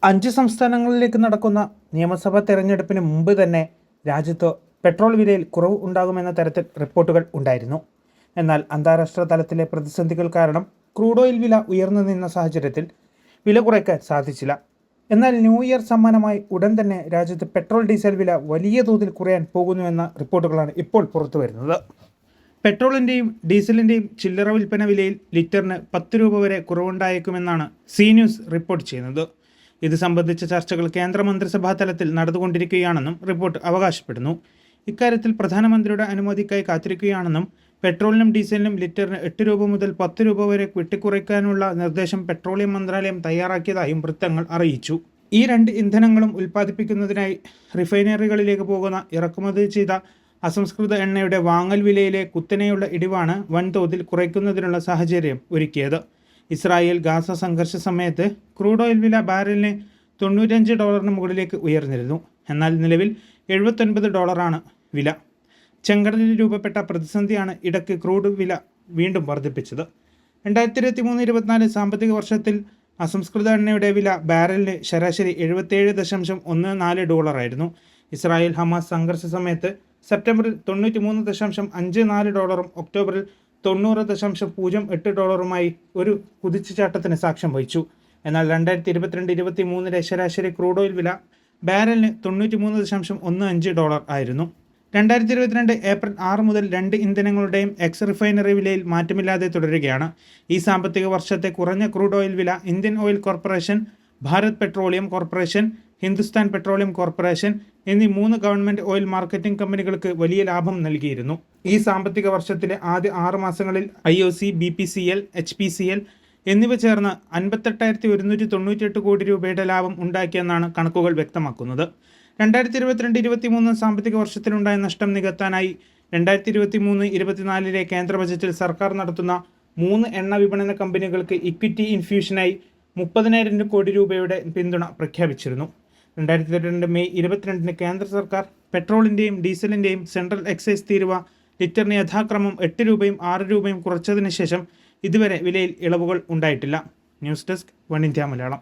5 സംസ്ഥാനങ്ങളിലേക്ക് നടക്കുന്ന നിയമസഭാ തെരഞ്ഞെടുപ്പിന് മുമ്പ് തന്നെ രാജ്യത്ത് പെട്രോൾ വിലയിൽ കുറവ് ഉണ്ടാകുമെന്ന തരത്തിൽ റിപ്പോർട്ടുകൾ ഉണ്ടായിരുന്നു. എന്നാൽ അന്താരാഷ്ട്ര തലത്തിലെ പ്രതിസന്ധികൾ കാരണം ക്രൂഡ് ഓയിൽ വില ഉയർന്നു നിന്ന സാഹചര്യത്തിൽ വില കുറയ്ക്കാൻ സാധിച്ചില്ല. എന്നാൽ ന്യൂ ഇയർ സമ്മാനമായി ഉടൻ തന്നെ രാജ്യത്ത് പെട്രോൾ ഡീസൽ വില വലിയ തോതിൽ കുറയാൻ പോകുന്നുവെന്ന റിപ്പോർട്ടുകളാണ് ഇപ്പോൾ പുറത്തു വരുന്നത്. പെട്രോളിൻ്റെയും ഡീസലിൻ്റെയും ചില്ലറ വിൽപ്പന വിലയിൽ ലിറ്ററിന് 10 രൂപ വരെ കുറവുണ്ടായേക്കുമെന്നാണ് സി ന്യൂസ് റിപ്പോർട്ട് ചെയ്യുന്നത്. ഇത് സംബന്ധിച്ച ചർച്ചകൾ കേന്ദ്രമന്ത്രിസഭാ തലത്തിൽ നടന്നുകൊണ്ടിരിക്കുകയാണെന്നും റിപ്പോർട്ട് അവകാശപ്പെടുന്നു. ഇക്കാര്യത്തിൽ പ്രധാനമന്ത്രിയുടെ അനുമതിക്കായി കാത്തിരിക്കുകയാണെന്നും പെട്രോളിനും ഡീസലിനും ലിറ്ററിന് 8 രൂപ മുതൽ 10 രൂപ വരെ വെട്ടിക്കുറയ്ക്കാനുള്ള നിർദ്ദേശം പെട്രോളിയം മന്ത്രാലയം തയ്യാറാക്കിയതായും വൃത്തങ്ങൾ അറിയിച്ചു. ഈ 2 ഇന്ധനങ്ങളും ഉൽപ്പാദിപ്പിക്കുന്നതിനായി റിഫൈനറികളിലേക്ക് പോകുന്ന ഇറക്കുമതി ചെയ്ത അസംസ്കൃത എണ്ണയുടെ വാങ്ങൽ വിലയിലെ കുത്തനെയുള്ള ഇടിവാണ് വൻതോതിൽ കുറയ്ക്കുന്നതിനുള്ള സാഹചര്യം ഒരുക്കിയത്. ഇസ്രായേൽ ഗാസ സംഘർഷ സമയത്ത് ക്രൂഡ് ഓയിൽ വില ബാരലിന് $95 മുകളിലേക്ക് ഉയർന്നിരുന്നു. എന്നാൽ നിലവിൽ $79 വില. ചെങ്കടലിൽ രൂപപ്പെട്ട പ്രതിസന്ധിയാണ് ഇടയ്ക്ക് ക്രൂഡ് വില വീണ്ടും വർദ്ധിപ്പിച്ചത്. 2023-24 സാമ്പത്തിക വർഷത്തിൽ അസംസ്കൃത എണ്ണയുടെ വില ബാരലിന് ശരാശരി $77.14 ആയിരുന്നു. ഇസ്രായേൽ ഹമാസ് സംഘർഷ സമയത്ത് സെപ്റ്റംബറിൽ $93.54 ഒക്ടോബറിൽ $90.08 ഒരു കുതിച്ചുചാട്ടത്തിന് സാക്ഷ്യം വഹിച്ചു. എന്നാൽ 2022-23 ശരാശരി ക്രൂഡ് ഓയിൽ വില ബാരലിന് $93.15 ആയിരുന്നു. 2022 ഏപ്രിൽ 6 മുതൽ 2 ഇന്ധനങ്ങളുടെയും എക്സ് റിഫൈനറി വിലയിൽ മാറ്റമില്ലാതെ തുടരുകയാണ്. ഈ സാമ്പത്തിക വർഷത്തെ കുറഞ്ഞ ക്രൂഡ് ഓയിൽ വില Indian oil corporation, Bharat petroleum corporation, Hindustan petroleum corporation എന്നീ 3 ഗവൺമെൻറ് ഓയിൽ മാർക്കറ്റിംഗ് കമ്പനികൾക്ക് വലിയ ലാഭം നൽകിയിരുന്നു. ഈ സാമ്പത്തിക വർഷത്തിലെ ആദ്യ 6 മാസങ്ങളിൽ IOC, BPCL, HPCL എന്നിവ ചേർന്ന് 58,198 കോടി രൂപയുടെ ലാഭം ഉണ്ടാക്കിയെന്നാണ് കണക്കുകൾ വ്യക്തമാക്കുന്നത്. 2022-23 സാമ്പത്തിക വർഷത്തിലുണ്ടായ നഷ്ടം നികത്താനായി 2023-24 കേന്ദ്ര ബജറ്റിൽ സർക്കാർ നടത്തുന്ന 3 എണ്ണ വിപണന കമ്പനികൾക്ക് ഇക്വിറ്റി ഇൻഫ്യൂഷനായി 30,000 കോടി രൂപയുടെ പിന്തുണ പ്രഖ്യാപിച്ചിരുന്നു. 2022 മെയ് 22 കേന്ദ്ര സർക്കാർ പെട്രോളിൻ്റെയും ഡീസലിൻ്റെയും സെൻട്രൽ എക്സൈസ് തീരുവ ലിറ്ററിന് യഥാക്രമം 8 രൂപയും 6 രൂപയും കുറച്ചതിന് ശേഷം ഇതുവരെ വിലയിൽ ഇളവുകൾ ഉണ്ടായിട്ടില്ല. News desk one India Malayalam.